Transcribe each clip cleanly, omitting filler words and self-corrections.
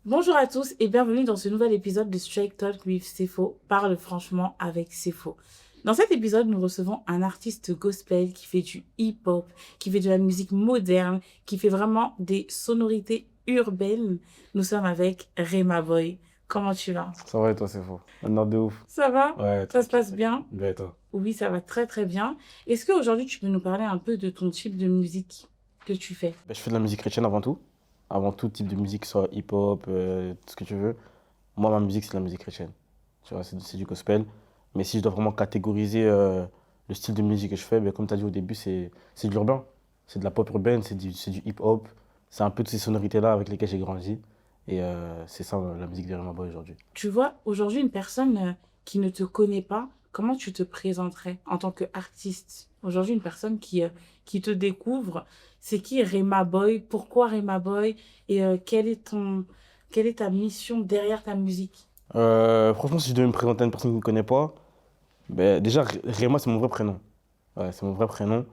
Bonjour à tous et bienvenue dans ce nouvel épisode de Straight Talk with Sefo, parle franchement avec Sefo. Dans cet épisode, nous recevons un artiste gospel qui fait du hip-hop, qui fait de la musique moderne, qui fait vraiment des sonorités urbaines. Nous sommes avec Rema Boy. Comment tu vas? Ça va et toi, c'est faux. Un ordre de ouf. Ça va? Ouais, Ça se tranquille, passe tranquille. bien? Bien et toi? Oui, ça va très très bien. Est-ce qu'aujourd'hui tu peux nous parler un peu de ton type de musique que tu fais? Je fais de la musique chrétienne avant tout. Avant tout type de musique, soit hip-hop, tout ce que tu veux. Moi, ma musique, c'est de la musique chrétienne. Tu vois, c'est du gospel. Mais si je dois vraiment catégoriser le style de musique que je fais, comme tu as dit au début, c'est de l'urbain. C'est de la pop urbaine, c'est du hip-hop. C'est un peu toutes ces sonorités-là avec lesquelles j'ai grandi. Et c'est ça la musique de Rema Boy aujourd'hui. Tu vois, aujourd'hui, une personne qui ne te connaît pas, comment tu te présenterais en tant qu'artiste? Aujourd'hui, une personne qui te découvre, c'est qui Rema Boy? Pourquoi Rema Boy? Et quelle est ta mission derrière ta musique? Franchement, si je devais me présenter à une personne qui ne me connaît pas, déjà, Rema, c'est mon vrai prénom. Ouais, c'est mon vrai prénom.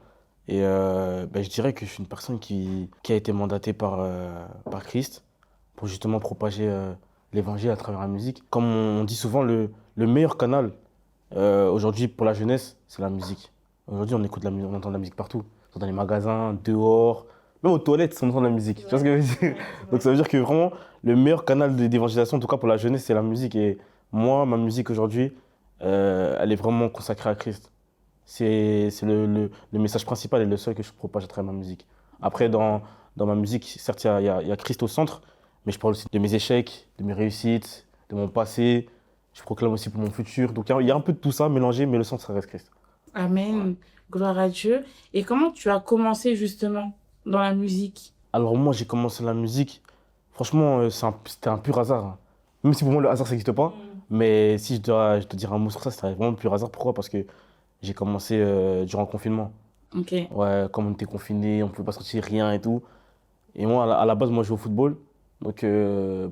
Et je dirais que je suis une personne qui a été mandatée par Christ pour justement propager l'évangile à travers la musique. Comme on dit souvent, le meilleur canal aujourd'hui pour la jeunesse, c'est la musique. Aujourd'hui, on écoute on entend de la musique partout. Dans les magasins, dehors, même aux toilettes, on entend de la musique. Tu vois ce que je veux dire? Donc ça veut dire que vraiment, le meilleur canal d'évangélisation, en tout cas pour la jeunesse, c'est la musique. Et moi, ma musique aujourd'hui, elle est vraiment consacrée à Christ. C'est le message principal et le seul que je propage à travers ma musique. Après, dans ma musique, certes, il y a Christ au centre, mais je parle aussi de mes échecs, de mes réussites, de mon passé. Je proclame aussi pour mon futur. Donc, il y a un peu de tout ça mélangé, mais le centre, ça reste Christ. Ouais. Amen, gloire à Dieu. Et comment tu as commencé justement dans la musique? Alors, moi, j'ai commencé la musique. Franchement, c'était un pur hasard, hein. Même si pour moi, le hasard, ça n'existe pas. Mais si je dois dire un mot sur ça, c'était vraiment le pur hasard. Pourquoi? Parce que j'ai commencé durant le confinement. Ok. Ouais, comme on était confinés, on ne pouvait pas sortir, rien et tout. Et moi, à la base, moi, je joue au football. Donc,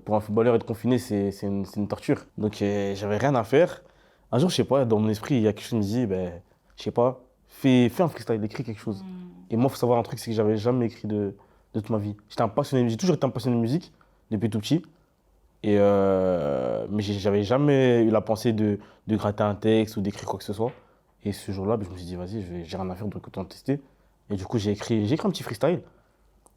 pour un footballeur, être confiné, c'est une torture. Donc, j'avais rien à faire. Un jour, je sais pas, dans mon esprit, il y a quelque chose qui me dit, je sais pas, fais un freestyle, écris quelque chose. Et moi, il faut savoir un truc, c'est que j'avais jamais écrit de toute ma vie. J'ai toujours été un passionné de musique, depuis tout petit. Mais j'avais jamais eu la pensée de gratter un texte ou d'écrire quoi que ce soit. Et ce jour-là, je me suis dit, vas-y, j'ai rien à faire, donc autant tester. Et du coup, j'ai écrit un petit freestyle.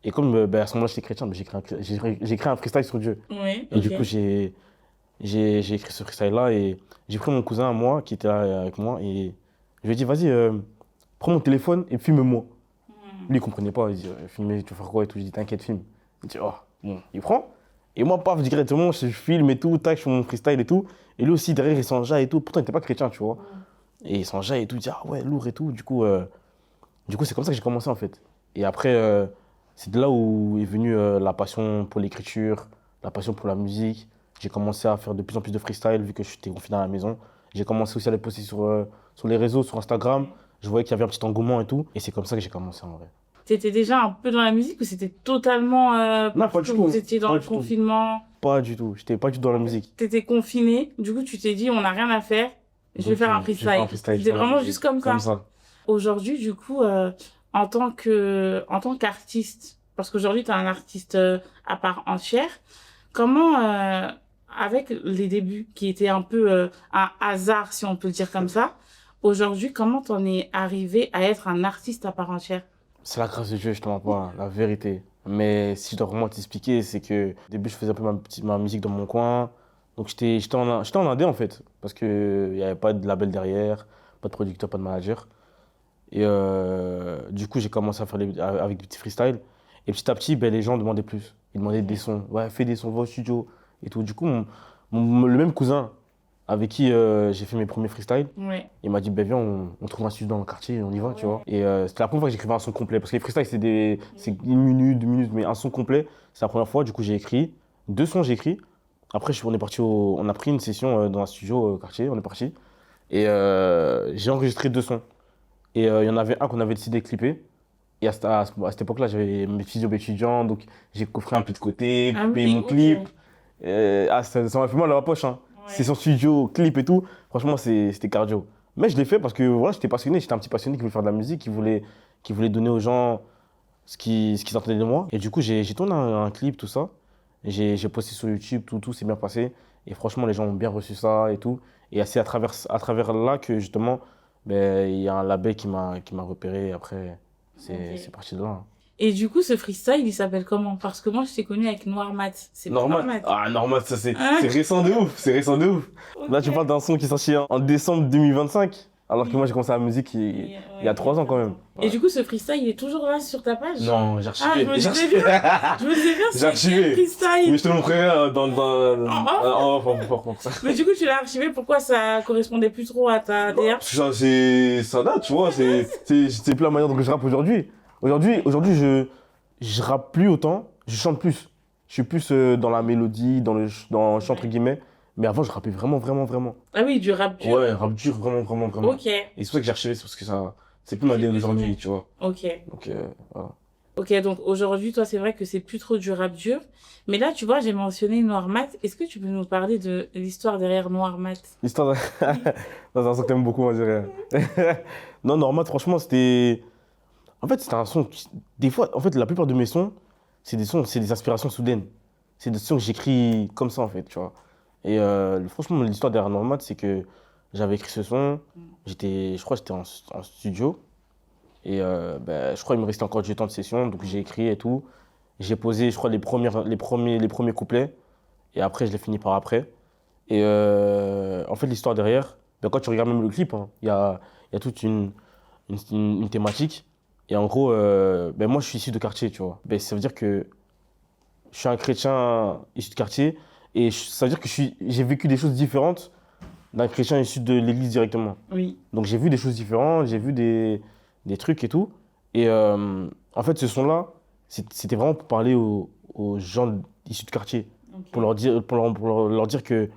Et comme à ce moment-là, j'étais chrétien, j'ai écrit un freestyle sur Dieu. Oui, Et du ok. coup, j'ai écrit ce freestyle-là et j'ai pris mon cousin à moi, qui était là avec moi, et je lui ai dit, vas-y, prends mon téléphone et filme-moi. Lui, il comprenait pas, il dit, filmer, tu vas faire quoi et tout. Je dis, t'inquiète, filme. Il dit, oh, bon, il prend. Et moi, paf, directement, je filme et tout, tac, je fais mon freestyle et tout. Et lui aussi, derrière, il s'enjaille et tout. Pourtant, il n'était pas chrétien, tu vois. Et il s'enjaille et tout, il dit, ah ouais, lourd et tout. Du coup, c'est comme ça que j'ai commencé, en fait. Et après, c'est de là où est venue la passion pour l'écriture, la passion pour la musique. J'ai commencé à faire de plus en plus de freestyle, vu que j'étais confiné à la maison. J'ai commencé aussi à les poster sur les réseaux, sur Instagram. Je voyais qu'il y avait un petit engouement et tout. Et c'est comme ça que j'ai commencé, en vrai. T'étais déjà un peu dans la musique ou c'était totalement Non, pas parce du que tout. vous étiez dans Pas le du tout. confinement, Pas du tout. J'étais pas du tout dans la musique. t'étais confiné, du coup tu t'es dit on n'a rien à faire, je vais Donc, faire un je vais faire un freestyle. freestyle C'était sur la vraiment juste musique. comme Comme ça. ça. Aujourd'hui, du coup, en tant qu'artiste, parce qu'aujourd'hui tu es un artiste à part entière, comment, avec les débuts qui étaient un peu un hasard, si on peut le dire comme ça, aujourd'hui, comment t'en es arrivé à être un artiste à part entière? C'est la grâce de Dieu, je te mens pas, la vérité. Mais si je dois vraiment t'expliquer, c'est que au début, je faisais un peu ma musique dans mon coin. Donc j'étais en indé en fait, parce qu'il n'y avait pas de label derrière, pas de producteur, pas de manager. Et du coup, j'ai commencé à faire avec des petits freestyles. Et petit à petit, les gens demandaient plus. Ils demandaient des sons. Ouais, fais des sons, va au studio et tout. Du coup, le même cousin avec qui j'ai fait mes premiers freestyles, Ouais. il m'a dit, viens, on trouve un studio dans le quartier, on y va, tu vois. Et c'était la première fois que j'écrivais un son complet. Parce que les freestyles, c'est 1 minute, 2 minutes, mais un son complet, c'est la première fois. Du coup, j'ai écrit. 2 sons, j'ai écrit. Après, on a pris une session dans un studio au quartier, on est parti. Et j'ai enregistré 2 sons. Et il y en avait un qu'on avait décidé de clipper. Et à cette époque-là, j'avais mes petits jobs étudiants, donc j'ai coffré un peu de côté, Ah payé oui, mon ok. clip. Ça m'a fait mal à la poche, hein. C'est son studio, clip et tout. Franchement, c'était cardio. Mais je l'ai fait parce que voilà, j'étais passionné, j'étais un petit passionné qui voulait faire de la musique, qui voulait donner aux gens ce qu'ils attendaient de moi. Et du coup, j'ai tourné un clip, tout ça. J'ai posté sur YouTube, tout s'est bien passé. Et franchement, les gens ont bien reçu ça et tout. Et c'est à travers là que justement, ben, il y a un label qui m'a repéré. Et après, c'est Ok. parti de là, hein. Et du coup, ce freestyle, il s'appelle comment? Parce que moi, je t'ai connu avec Noir Mat. C'est pas Noir Normal. Mat. Ah, normal, ça Hein? c'est récent de ouf. C'est récent de ouf. Là, tu Ok. parles d'un son qui est sorti en décembre 2025. Alors que moi, Oui. j'ai commencé la musique il y a Ouais, il y a 3 ans quand même. 3 ans. Et Ouais. du coup, ce freestyle, il est toujours là sur ta page? Non, j'ai Ah, je archivé. me J'ai disais archivé. bien. Je me disais bien, J'ai c'est quel archivé. freestyle? Mais je te le montrerai En off? en off. Mais du coup, tu l'as archivé, pourquoi ça correspondait plus trop à ta DA? Parce que ça date, tu vois, c'est plus la manière dont je rappe aujourd'hui. Aujourd'hui, je rappe plus autant, je chante plus. Je suis plus dans la mélodie, dans le chant entre Ouais. guillemets. Mais avant, je rappais vraiment. Ah oui, du rap dur. Ouais, rap dur, vraiment. Ok. Et c'est pour ça que j'ai archivé, c'est parce que ça, c'est plus ma C'est DA plus d'aujourd'hui, ton- tu vois. Ok. Donc, voilà. Ok, donc aujourd'hui, toi, c'est vrai que c'est plus trop du rap dur. Mais là, tu vois, j'ai mentionné Noir Mat. Est-ce que tu peux nous parler de l'histoire derrière Noir Mat? L'histoire de... Non, c'est un son que t'aimes beaucoup, on dirait. Non, Normal, franchement, c'était... En fait, c'était un son qui... Des fois, en fait, la plupart de mes sons, c'est des inspirations soudaines. C'est des sons que j'écris comme ça, en fait, tu vois. Et franchement, l'histoire derrière Normal, c'est que j'avais écrit ce son, je crois que j'étais en studio, et ben, je crois qu'il me restait encore du temps de session, donc j'ai écrit et tout. J'ai posé, je crois, les premiers couplets, et après, je l'ai fini par après. Et en fait, l'histoire derrière, ben, quand tu regardes même le clip, hein, il y a toute une thématique. Et en gros, ben, moi, je suis issu de quartier, tu vois. Ben, ça veut dire que je suis un chrétien issu de quartier. Et ça veut dire que j'ai vécu des choses différentes d'un chrétien issu de l'église directement. Oui. Donc j'ai vu des choses différentes, j'ai vu des trucs et tout. Et en fait, ce son-là, c'était vraiment pour parler aux gens issus de quartier. Pour Ok. leur dire, leur dire que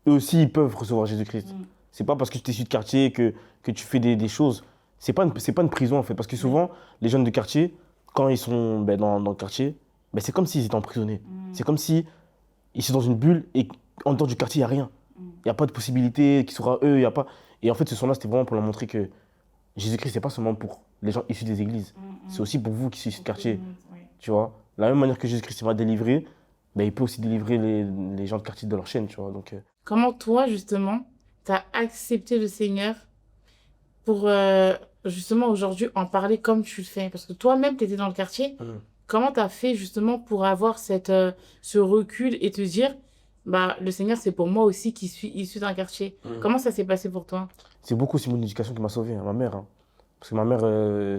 eux aussi, ils peuvent recevoir Jésus-Christ. Mm. C'est pas parce que tu es issu de quartier que tu fais des choses. C'est pas une prison, en fait. Parce que Oui. souvent, les jeunes de quartier, quand ils sont ben, dans le quartier, ben, c'est comme s'ils étaient emprisonnés. C'est comme si ils sont dans une bulle et en dehors du quartier, il n'y a rien. Il n'y a pas de possibilité qu'ils soient eux, il y a pas... Et en fait, ce son-là, c'était vraiment pour leur montrer que Jésus-Christ, c'est pas seulement pour les gens issus des églises. C'est aussi pour vous qui êtes issus de quartier, Ouais. tu vois. De la même manière que Jésus-Christ il m'a délivré, ben, il peut aussi délivrer les gens de quartier de leur chaîne, tu vois. Donc, Comment toi, justement, t'as accepté le Seigneur pour justement aujourd'hui en parler comme tu le fais? Parce que toi-même, t'étais dans le quartier. Comment t'as fait justement pour avoir ce recul et te dire, bah, le Seigneur, c'est pour moi aussi qui suis issu d'un quartier. Comment ça s'est passé pour toi? c'est beaucoup aussi mon éducation qui m'a sauvé, hein, ma mère, hein. Parce que ma mère,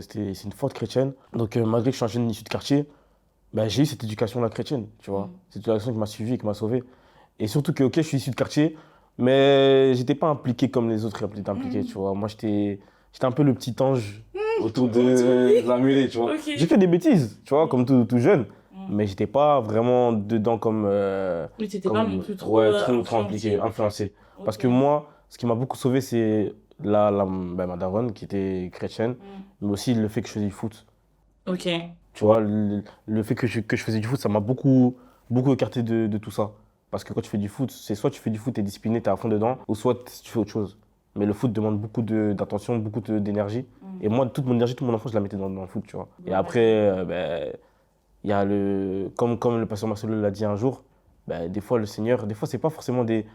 c'est une forte chrétienne. Donc, malgré que je suis un jeune issu de quartier, ben, j'ai eu cette éducation-là chrétienne, tu vois. Cette éducation qui m'a suivi et qui m'a sauvé. Et surtout que, ok, je suis issu de quartier, mais j'étais pas impliqué comme les autres étaient impliqués, tu vois. Moi, j'étais un peu le petit ange autour de la mêlée, tu vois. Ok. J'ai fait des bêtises, tu vois, comme tout jeune, mais j'étais pas vraiment dedans comme, Oui, t'étais pas non plus trop ouais, trop impliqué, influencé. influencé. Parce Ok. que moi, ce qui m'a beaucoup sauvé, c'est ben, ma daronne qui était chrétienne, mais aussi le fait que je faisais du foot. Ok. Tu vois, le fait que je faisais du foot, ça m'a beaucoup écarté de tout ça. Parce que quand tu fais du foot, c'est soit tu fais du foot, t'es discipliné, t'es à fond dedans, ou soit tu fais autre chose. Mais le foot demande beaucoup d'attention, d'énergie. Et moi, toute mon énergie, toute mon enfance, je la mettais dans le foot, tu vois. Et après, ben, il y a comme le pasteur Marcelo l'a dit un jour, ben, des fois, le Seigneur, des fois, c'est pas forcément des.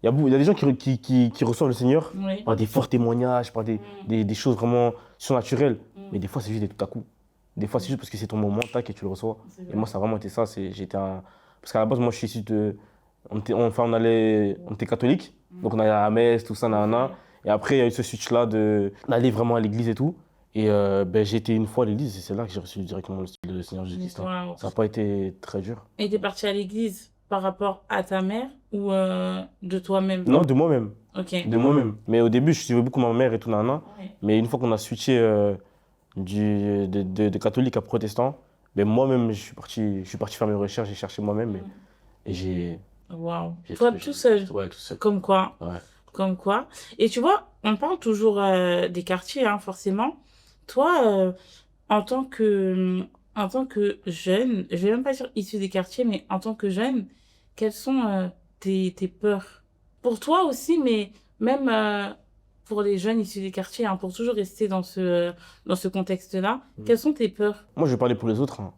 Il y a des gens qui reçoivent le Seigneur Oui. par des forts témoignages, par des choses vraiment surnaturelles. Mais des fois, c'est juste des tout à coup. Des fois, c'est juste parce que c'est ton moment, tac, et tu le reçois. C'est Et vrai. moi, ça a vraiment été ça. Parce qu'à la base, moi, je suis issu de. On était catholique, donc on allait à la messe, tout ça, nanana. Et après, il y a eu ce switch-là d'aller vraiment à l'église et tout. Et ben, j'ai été une fois à l'église et c'est là que j'ai reçu directement le Seigneur Jésus-Christ, hein. Wow. Ça n'a pas été très dur. Et t'es partie à l'église par rapport à ta mère ou de toi-même? Non, de moi-même. Ok. De moi-même. Mais au début, je suivais beaucoup ma mère et tout, nanana. Ouais. Mais une fois qu'on a switché de catholique à protestant, ben moi-même, je suis parti faire mes recherches, j'ai cherché moi-même et j'ai Waouh. j'ai Toi, trouvé tout Jésus. seul. Ouais, tout seul. Comme quoi. Ouais. Comme quoi. Et tu vois, on parle toujours des quartiers, hein, forcément. Toi, en tant que jeune, je vais même pas dire issu des quartiers, mais en tant que jeune, quelles sont tes peurs? Pour toi aussi, mais même pour les jeunes issus des quartiers, hein, pour toujours rester dans ce contexte-là, quelles sont tes peurs? Moi, je vais parler pour les autres, hein.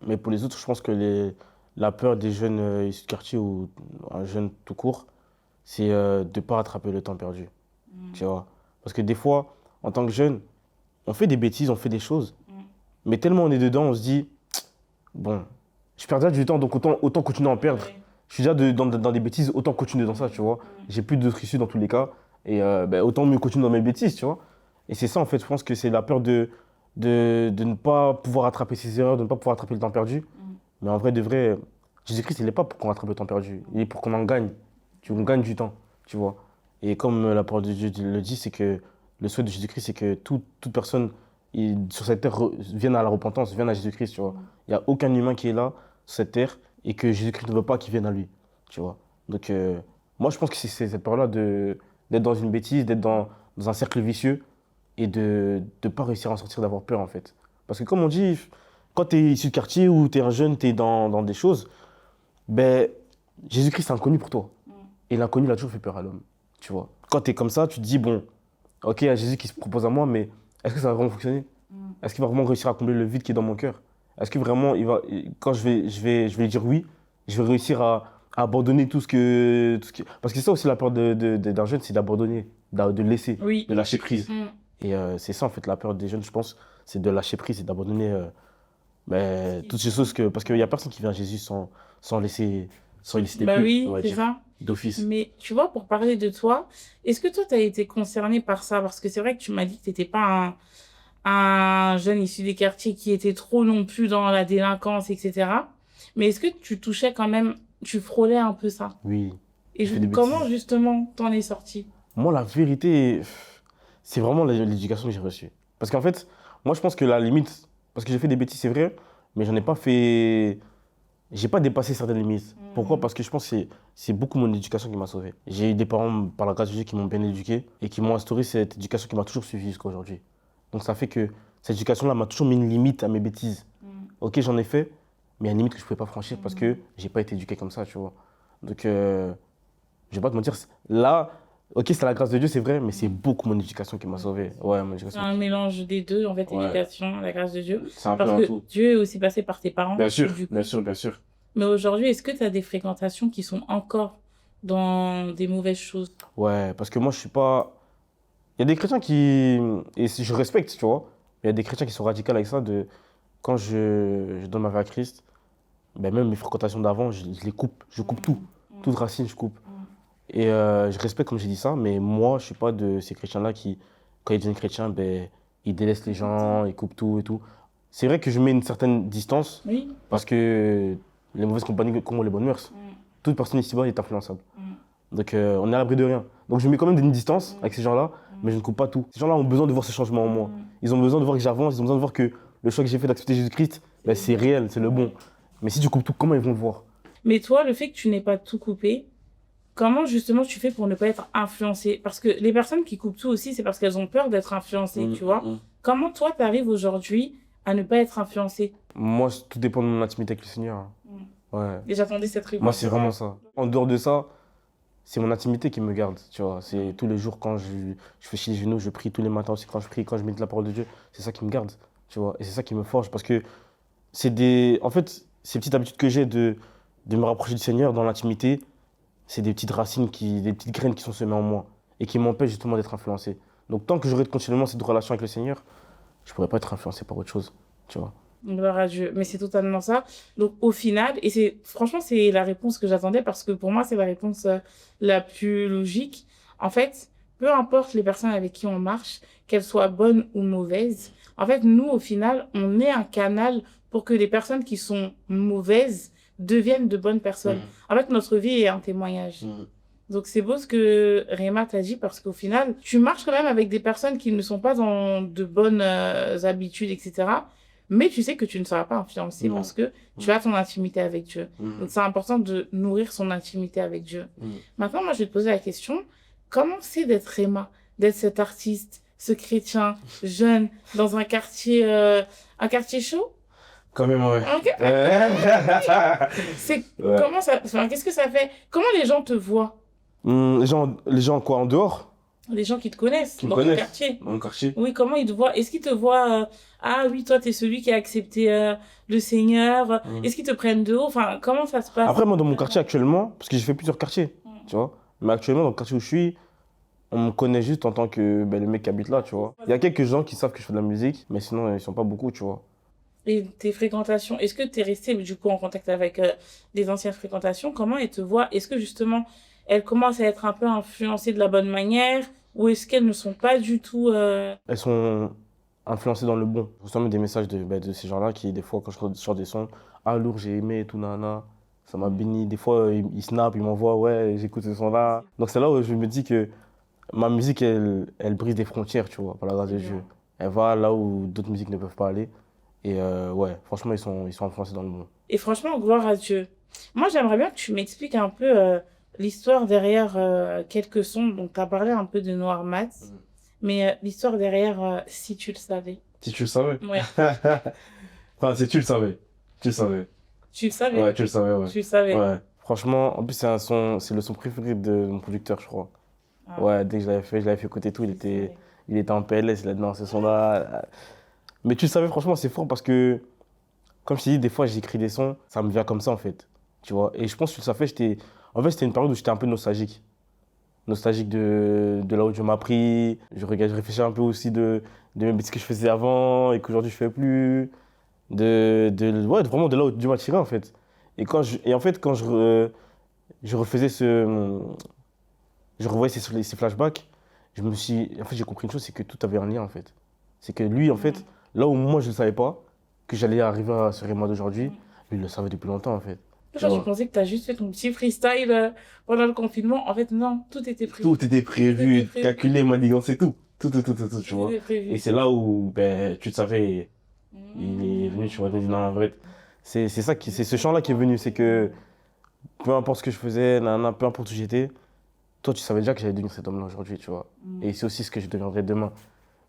Mais pour les autres, je pense que la peur des jeunes issus de quartier ou un jeune tout court, c'est de ne pas rattraper le temps perdu. Tu vois. Parce que des fois, en tant que jeune, on fait des bêtises, on fait des choses, mais tellement on est dedans, on se dit, bon, je perds déjà du temps, donc autant continuer à en perdre. Ouais. Je suis déjà dans des bêtises, autant continuer dans ça, tu vois. J'ai plus d'autre issue dans tous les cas, et autant mieux continuer dans mes bêtises, tu vois. Et c'est ça, en fait, je pense que c'est la peur de ne pas pouvoir rattraper ses erreurs, de ne pas pouvoir rattraper le temps perdu. Mais en vrai, de vrai, Jésus-Christ, il n'est pas pour qu'on rattrape le temps perdu, il est pour qu'on en gagne, qu'on gagne du temps, tu vois. Et comme la parole de Dieu le dit, c'est que le souhait de Jésus-Christ, c'est que toute personne sur cette terre vienne à la repentance, vienne à Jésus-Christ, tu vois. Il n'y a aucun humain qui est là, sur cette terre, et que Jésus-Christ ne veut pas qu'il vienne à lui, tu vois. Donc, moi, je pense que c'est cette peur-là d'être dans une bêtise, d'être dans un cercle vicieux, et de ne pas réussir à en sortir, d'avoir peur, en fait. Parce que comme on dit, quand tu es issu de quartier ou tu es un jeune, tu es dans des choses, ben, Jésus-Christ, c'est inconnu pour toi. Et l'inconnu, il a toujours fait peur à l'homme, tu vois. Quand tu es comme ça, tu te dis, bon, ok, il y a Jésus qui se propose à moi, mais est-ce que ça va vraiment fonctionner? Est-ce qu'il va vraiment réussir à combler le vide qui est dans mon cœur? Est-ce que vraiment, quand je vais lui dire oui, je vais réussir à abandonner Parce que c'est ça aussi la peur d'un jeune, c'est d'abandonner, de laisser, Oui. de lâcher prise. Et c'est ça, en fait, la peur des jeunes, je pense, c'est de lâcher prise et d'abandonner toutes ces choses parce qu'il n'y a personne qui vient à Jésus sans laisser des Bah plumes, oui, on va c'est dire, ça. d'office. Mais tu vois, pour parler de toi, est-ce que toi, tu as été concerné par ça? Parce que c'est vrai que tu m'as dit que tu n'étais pas un jeune issu des quartiers qui était trop non plus dans la délinquance, etc. Mais est-ce que tu touchais quand même, tu frôlais un peu ça? Oui, Et je fais des comment bêtises. justement t'en es sorti? Moi, la vérité, c'est vraiment l'éducation que j'ai reçue. Parce qu'en fait, moi, je pense que la limite, parce que j'ai fait des bêtises, c'est vrai, mais j'en ai pas fait. J'ai pas dépassé certaines limites. Pourquoi? Parce que je pense que c'est beaucoup mon éducation qui m'a sauvé. J'ai eu des parents, par la grâce de Dieu, qui m'ont bien éduqué et qui m'ont instauré cette éducation qui m'a toujours suivi jusqu'à aujourd'hui. Donc ça fait que cette éducation-là m'a toujours mis une limite à mes bêtises. Ok, j'en ai fait, mais il y a une limite que je ne pouvais pas franchir parce que j'ai pas été éduqué comme ça, tu vois. Donc, je vais pas te mentir, là, ok, c'est la grâce de Dieu, c'est vrai, mais c'est beaucoup mon éducation qui m'a sauvé. Ouais, mon C'est éducation. un mélange des deux, en fait, Ouais. l'éducation, la grâce de Dieu. C'est un peu Parce un que tout. Dieu est aussi passé par tes parents. Bien et sûr, du coup- bien sûr, bien sûr. Mais aujourd'hui, est-ce que tu as des fréquentations qui sont encore dans des mauvaises choses? Ouais, parce que moi, je suis pas. Il y a des chrétiens qui. Et je respecte, tu vois. Il y a des chrétiens qui sont radicaux avec ça. Quand je donne ma vie à Christ, ben même mes fréquentations d'avant, je les coupe. Je coupe tout. Toute racine, je coupe. Et je respecte, comme j'ai dit ça, mais moi, je suis pas de ces chrétiens-là qui, quand ils deviennent chrétiens, ben, ils délaissent les gens, ils coupent tout et tout. C'est vrai que je mets une certaine distance Oui. parce que les mauvaises compagnies comme les bonnes mœurs. Toute personne ici-bas est influençable. Donc on est à l'abri de rien. Donc je mets quand même une distance avec ces gens-là, mais je ne coupe pas tout. Ces gens-là ont besoin de voir ce changement en moi. Ils ont besoin de voir que j'avance, ils ont besoin de voir que le choix que j'ai fait d'accepter Jésus-Christ, ben, c'est réel, c'est le bon. Mais si tu coupes tout, comment ils vont le voir? Mais toi, le fait que tu n'aies pas tout coupé, comment justement tu fais pour ne pas être influencé? Parce que les personnes qui coupent tout aussi, c'est parce qu'elles ont peur d'être influencées, tu vois. Comment toi, tu arrives aujourd'hui à ne pas être influencé? Moi, tout dépend de mon intimité avec le Seigneur. Ouais. Et j'attendais cette réponse. Moi, c'est vraiment ça. En dehors de ça, c'est mon intimité qui me garde, tu vois. C'est tous les jours quand je fais chier les genoux, je prie tous les matins aussi quand je prie, quand je médite la parole de Dieu. C'est ça qui me garde, tu vois. Et c'est ça qui me forge parce que en fait, ces petites habitudes que j'ai de me rapprocher du Seigneur dans l'intimité, c'est des petites racines, des petites graines qui sont semées en moi et qui m'empêchent justement d'être influencé. Donc tant que j'aurai continuellement cette relation avec le Seigneur, je pourrais pas être influencé par autre chose, tu vois. Gloire à Dieu. Mais c'est totalement ça. Donc, au final, et franchement, c'est la réponse que j'attendais parce que pour moi, c'est la réponse la plus logique. En fait, peu importe les personnes avec qui on marche, qu'elles soient bonnes ou mauvaises, en fait, nous, au final, on est un canal pour que les personnes qui sont mauvaises deviennent de bonnes personnes. En fait, notre vie est un témoignage. Donc, c'est beau ce que Réma t'a dit parce qu'au final, tu marches quand même avec des personnes qui ne sont pas dans de bonnes habitudes, etc. Mais tu sais que tu ne seras pas influencé parce que tu as ton intimité avec Dieu. Donc, c'est important de nourrir son intimité avec Dieu. Maintenant, moi, je vais te poser la question. Comment c'est d'être Réma, d'être cet artiste, ce chrétien jeune, dans un quartier chaud? Quand même, ouais. Ok. Comment ça, enfin, qu'est-ce que ça fait? Comment les gens te voient? Les gens quoi, en dehors? les gens qui te connaissent Qui me dans ton connaissent. quartier. Dans mon quartier. Oui, comment ils te voient? Est-ce qu'ils te voient, ah oui, toi, t'es celui qui a accepté le Seigneur? Est-ce qu'ils te prennent de haut? Enfin, comment ça se passe? Après, moi, dans mon quartier actuellement, parce que j'ai fait plusieurs quartiers, tu vois. Mais actuellement, dans le quartier où je suis, on me connaît juste en tant que le mec qui habite là, tu vois. Il y a quelques gens qui savent que je fais de la musique, mais sinon, ils sont pas beaucoup, tu vois. Et tes fréquentations, est-ce que tu es resté du coup en contact avec des anciennes fréquentations? Comment elles te voient? Est-ce que justement elles commencent à être un peu influencées de la bonne manière ou est-ce qu'elles ne sont pas du tout Elles sont influencées dans le bon. Je reçois même des messages de ces gens-là qui, des fois, quand je sors des sons, ah lourd, j'ai aimé et tout, nana, ça m'a béni. Des fois, ils snap, ils m'envoient, ouais, j'écoute ce son-là. Donc c'est là où je me dis que ma musique, elle brise des frontières, tu vois, par la grâce de Dieu. Elle va là où d'autres musiques ne peuvent pas aller. Et ouais, franchement, ils sont influencés dans le bon. Et franchement, gloire à Dieu. Moi, j'aimerais bien que tu m'expliques un peu l'histoire derrière quelques sons. Donc, tu as parlé un peu de Noir Mat, mais l'histoire derrière Si tu le savais. Si tu le savais. Ouais. Enfin, si tu le savais. Tu le savais. Tu le savais? Ouais, tu le savais, ouais. Tu le savais? Ouais. Franchement, en plus, c'est le son préféré de mon producteur, je crois. Ah. Ouais, dès que je l'avais fait écouter tout, il était en PLS, il a dit non, ce son-là. Mais tu le savais, franchement, c'est fort parce que, comme je t'ai dit, des fois, j'écris des sons, ça me vient comme ça, en fait. Tu vois. Et je pense que tu le savais, en fait, c'était une période où j'étais un peu nostalgique. Nostalgique de là où Dieu m'a pris. Je réfléchissais un peu aussi de mes bêtises que je faisais avant et qu'aujourd'hui je fais plus. Ouais, vraiment de là où Dieu m'a tiré, en fait. Et en fait, quand je refaisais je revoyais ces flashbacks, en fait, j'ai compris une chose, c'est que tout avait un lien, en fait. C'est que lui, en fait, là où moi je ne savais pas, que j'allais arriver à ce Réma d'aujourd'hui, lui, il le savait depuis longtemps, en fait. Genre, je pensais que tu as juste fait ton petit freestyle pendant le confinement. En fait, non, tout était prévu. Tout était prévu, calculé, manigancé, tout. Tout, tu Tout vois. était prévu. Et c'est là où, tu le savais, il est venu, tu vois, il m'a dit non, en vrai, c'est ce chant-là qui est venu, c'est que peu importe ce que je faisais, nanana, peu importe où j'étais, toi, tu savais déjà que j'allais devenir cet homme-là aujourd'hui, tu vois. Et c'est aussi ce que je deviendrai demain.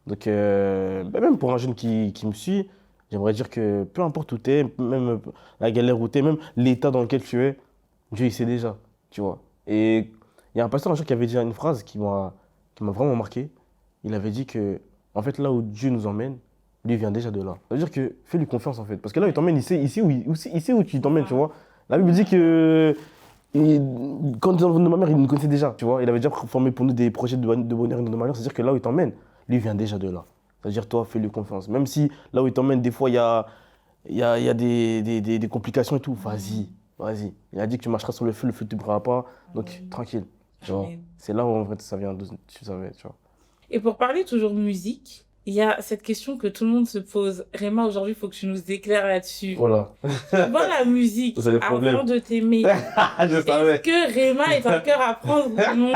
Donc, même pour un jeune qui me suit, j'aimerais dire que peu importe où tu es, même la galère où tu es, même l'état dans lequel tu es, Dieu, il sait déjà, tu vois. Et il y a un pasteur un jour qui avait dit une phrase qui m'a vraiment marqué. Il avait dit que, en fait, là où Dieu nous emmène, lui vient déjà de là. Ça veut dire que fais-lui confiance, en fait. Parce que là, il t'emmène, il sait où tu t'emmènes, tu vois. La Bible dit que quand il est dans le ventre de ma mère, il nous connaissait déjà, tu vois. Il avait déjà formé pour nous des projets de bonheur et de malheur. C'est-à-dire que là où il t'emmène, lui vient déjà de là. C'est-à-dire, toi, fais-lui confiance. Même si là où il t'emmène, des fois, il y a des complications et tout, vas-y, vas-y. Il a dit que tu marcheras sur le feu ne te brûlera pas. Donc, tranquille, tu vois. C'est là où, en fait, ça vient, tu savais, tu vois. Et pour parler toujours musique, il y a cette question que tout le monde se pose. Réma, aujourd'hui, il faut que tu nous éclaires là-dessus. Voilà. Vois la musique Vous avez des problèmes. avant de t'aimer. Je savais. Est-ce que Réma est un cœur à prendre ou non?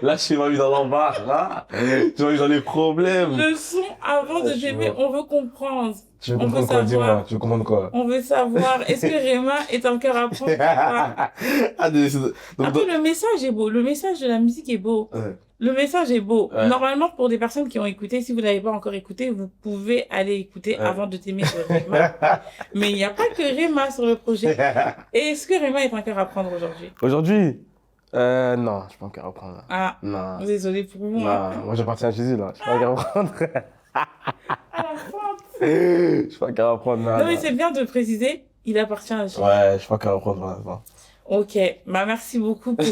Là, je m'as mis dans l'embarras, là. Tu m'as mis dans les problèmes. Le son avant de t'aimer, on veut comprendre. Tu veux On veut comprendre quoi, savoir. dis-moi. Tu veux comprendre quoi? On veut savoir, est-ce que Réma est un cœur à prendre ou pas? Après, le message est beau. Le message de la musique est beau. Ouais. Le message est beau. Ouais. Normalement, pour des personnes qui ont écouté, si vous n'avez pas encore écouté, vous pouvez aller écouter avant de t'aimer de Réma. Mais il n'y a pas que Réma sur le projet. Et est-ce que Réma est un cœur à prendre aujourd'hui? Aujourd'hui? Non, je suis pas un cœur à prendre. Là. Ah, Non. désolé pour moi. Non, moi j'appartiens à Jésus là. Je suis pas un cœur à prendre. À la fin. Je suis pas un cœur à prendre. Non, mais c'est bien de préciser, il appartient à Jésus. Ouais, je suis pas un cœur à prendre. Là. Ok, bah merci beaucoup pour...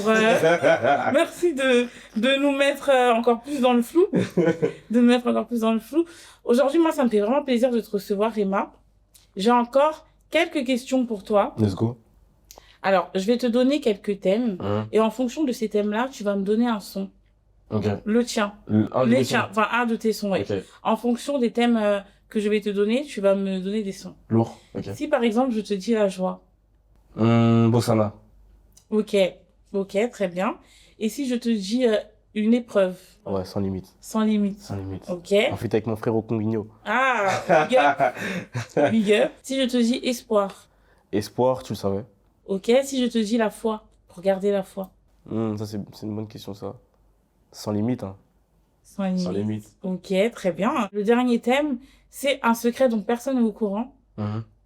merci de nous mettre encore plus dans le flou. De nous mettre encore plus dans le flou. Aujourd'hui, moi, ça me fait vraiment plaisir de te recevoir, Réma. J'ai encore quelques questions pour toi. Let's go. Alors, je vais te donner quelques thèmes. Et en fonction de ces thèmes-là, tu vas me donner un son. Ok. Le tien. Les tiens. Enfin, un de tes sons, ouais. Ok. En fonction des thèmes que je vais te donner, tu vas me donner des sons. Lourd. Ok. Si, par exemple, je te dis la joie. Bossana. Ok, très bien. Et si je te dis une épreuve? Ouais, sans limite. Sans limite. Sans limite. Ok. En fait, avec mon frère au Conguigno. Ah, big up. Big up. Si je te dis espoir? Espoir, tu le savais. Ok. Si je te dis la foi? Pour garder la foi? Ça, c'est une bonne question, ça. Sans limite, hein. Sans limite. Sans limite. Ok, très bien. Le dernier thème, c'est un secret dont personne n'est au courant.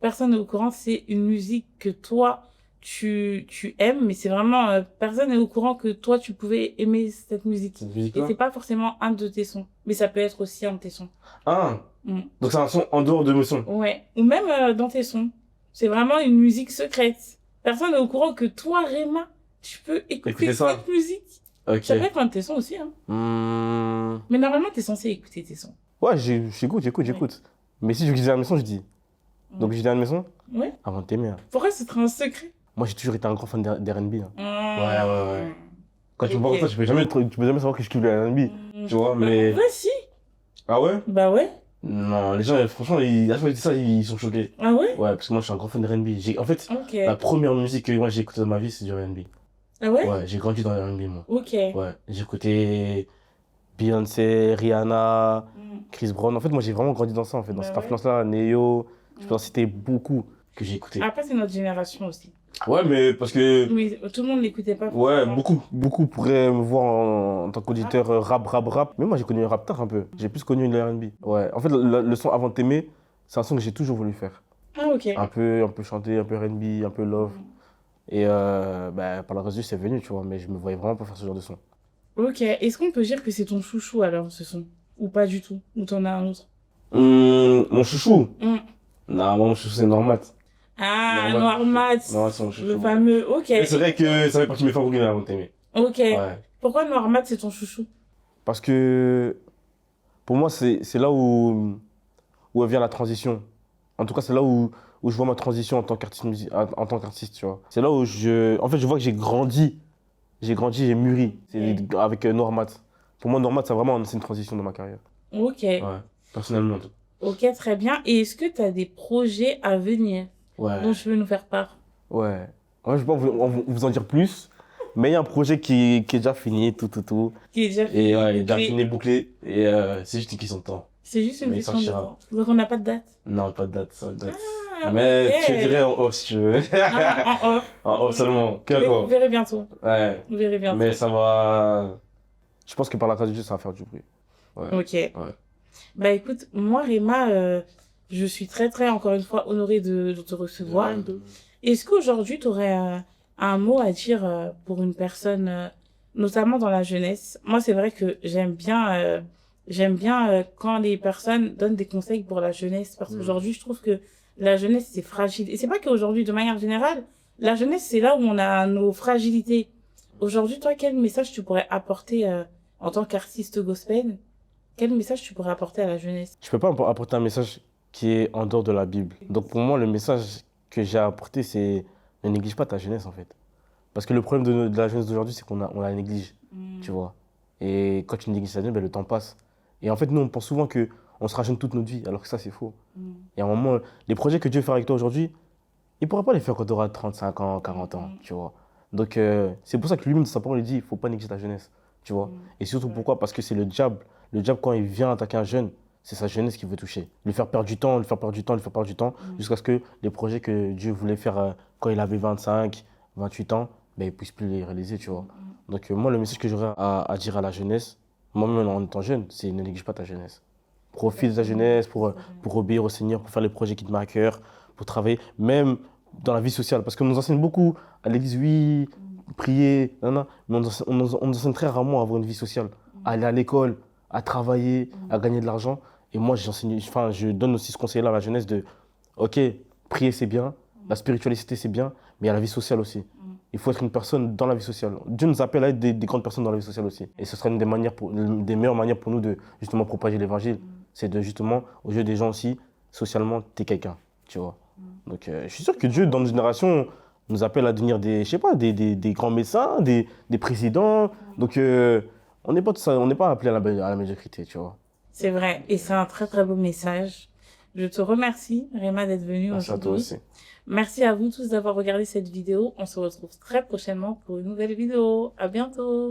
Personne n'est au courant, c'est une musique que toi, tu aimes, mais c'est vraiment, personne n'est au courant que toi, tu pouvais aimer cette musique. Cette Et musique-là? c'est pas forcément un de tes sons, mais ça peut être aussi un de tes sons. Ah, Mm. donc c'est un son en dehors de mes sons. Ouais. Ou même dans tes sons. C'est vraiment une musique secrète. Personne n'est au courant que toi, Réma, tu peux écouter Écoutez ça. cette musique. Ok. Ça peut être un de tes sons aussi, hein. Mais normalement, t'es censé écouter tes sons. Ouais, j'écoute. Mais si je disais à mes sons, je dis. Donc je dis à mes sons Ouais. avant de t'aimer. Hein. Pourquoi ce serait un secret? Moi, j'ai toujours été un grand fan d'R&B. Hein. Ouais. Quand tu me vois comme ça, tu peux jamais savoir que je kiffe le R&B. Tu vois, mais. Ouais, si. Ah ouais? Bah ouais. Non, les gens, franchement, à chaque fois qu'ils disent ça, ils sont choqués. Ah ouais? Ouais, parce que moi, je suis un grand fan de R&B. En fait, Ok. la première musique que moi j'ai écoutée dans ma vie, c'est du R&B. Ah ouais? Ouais, j'ai grandi dans le R&B, moi. Ok. Ouais, j'ai écouté Beyoncé, Rihanna, Chris Brown. En fait, moi, j'ai vraiment grandi dans ça, en fait, dans Bah cette ouais. influence-là. Neo, je peux en citer beaucoup que j'ai écouté. Après, c'est notre génération aussi. Ouais, mais parce que. Mais tout le monde n'écoutait pas. Ouais, forcément. beaucoup pourraient me voir en tant qu'auditeur rap. Mais moi, j'ai connu le rap tard un peu. J'ai plus connu le R&B. Ouais, en fait, le son Avant de t'aimer, c'est un son que j'ai toujours voulu faire. Ah ok. Un peu chanté, un peu R&B, un peu love. Et bah, par le reste, c'est venu, tu vois. Mais je me voyais vraiment pas faire ce genre de son. Ok. Est-ce qu'on peut dire que c'est ton chouchou alors, ce son? Ou pas du tout? Ou t'en as un autre? Mon chouchou? Hmm. Non, moi, mon chouchou, c'est Normat. Ah, Normat. Noir Mat. Normat, c'est mon chouchou. Le fameux. Ok. Mais c'est vrai que ça fait partie de mes favoris, Avant de t'aimer. Ok. Ouais. Pourquoi Noir Mat, c'est ton chouchou? Parce que pour moi, c'est là où vient la transition. En tout cas, c'est là où je vois ma transition en tant qu'artiste, en tant qu'artiste, tu vois. C'est là où en fait, je vois que j'ai grandi. J'ai mûri. C'est avec Normat. Pour moi, Normat, c'est une transition dans ma carrière. Ok. Ouais, personnellement. Ok, très bien. Et est-ce que tu as des projets à venir Ouais. dont tu veux nous faire part? Ouais. Ouais, je peux pas vous en dire plus. Mais il y a un projet qui est déjà fini, tout. Qui est déjà Et ouais, il est déjà bouclé. fini, bouclé. Et c'est juste une question de temps. C'est juste une Mais il question de sortira. temps. Donc on n'a pas de date. Non, pas de date, pas de date. Ah, Mais ok. tu dirais en off si tu veux. Ah, en off. En off seulement. Que Vous off. verrez bientôt. Ouais. Vous verrez bientôt. Mais ça va. Je pense que par la grâce de Dieu, ça va faire du bruit. Ouais. Ok. Bah écoute, moi Réma, je suis très encore une fois honorée de te recevoir. Est-ce qu'aujourd'hui tu aurais un mot à dire pour une personne, notamment dans la jeunesse? Moi c'est vrai que j'aime bien quand les personnes donnent des conseils pour la jeunesse, parce qu'aujourd'hui je trouve que la jeunesse c'est fragile. Et c'est pas qu'aujourd'hui, de manière générale, la jeunesse c'est là où on a nos fragilités. Aujourd'hui, toi, quel message tu pourrais apporter en tant qu'artiste gospel? Quel message tu pourrais apporter à la jeunesse? Je peux pas apporter un message qui est en dehors de la Bible. Donc pour moi, le message que j'ai à apporter, c'est ne néglige pas ta jeunesse en fait. Parce que le problème de la jeunesse d'aujourd'hui, c'est on la néglige, tu vois. Et quand tu négliges ta jeunesse, ben, le temps passe. Et en fait, nous, on pense souvent qu'on sera jeune toute notre vie, alors que ça, c'est faux. Et à un moment, les projets que Dieu fait avec toi aujourd'hui, il ne pourra pas les faire quand tu auras 35 ans, 40 ans, tu vois. Donc c'est pour ça que lui-même, de sa parole, il dit, il ne faut pas négliger ta jeunesse, tu vois. Et surtout pourquoi? Parce que c'est le diable. Le diable, quand il vient attaquer un jeune, c'est sa jeunesse qu'il veut toucher. Lui faire perdre du temps, jusqu'à ce que les projets que Dieu voulait faire quand il avait 25, 28 ans, ben, il ne puisse plus les réaliser, tu vois. Donc moi, le message que j'aurais à dire à la jeunesse, moi-même en étant jeune, c'est ne néglige pas ta jeunesse. Profite de ta jeunesse pour obéir au Seigneur, pour faire les projets qui te mettent à cœur, pour travailler, même dans la vie sociale. Parce qu'on nous enseigne beaucoup à l'église, oui, prier, mais on nous enseigne très rarement à avoir une vie sociale, à aller à l'école, à travailler, à gagner de l'argent. Et moi, je donne aussi ce conseil-là à la jeunesse de, ok, prier c'est bien, la spiritualité c'est bien, mais il y a la vie sociale aussi. Il faut être une personne dans la vie sociale. Dieu nous appelle à être des grandes personnes dans la vie sociale aussi. Et ce serait une des meilleures manières pour nous de justement propager l'évangile. C'est de justement, aux yeux des gens aussi, socialement, t'es quelqu'un, tu vois. Donc je suis sûr que Dieu, dans notre génération, nous appelle à devenir des grands médecins, des présidents. Donc on n'est pas appelé à la médiocrité, tu vois. C'est vrai, et c'est un très beau message. Je te remercie, Réma, d'être venue Merci à toi aujourd'hui. aussi. Merci à vous tous d'avoir regardé cette vidéo. On se retrouve très prochainement pour une nouvelle vidéo. À bientôt.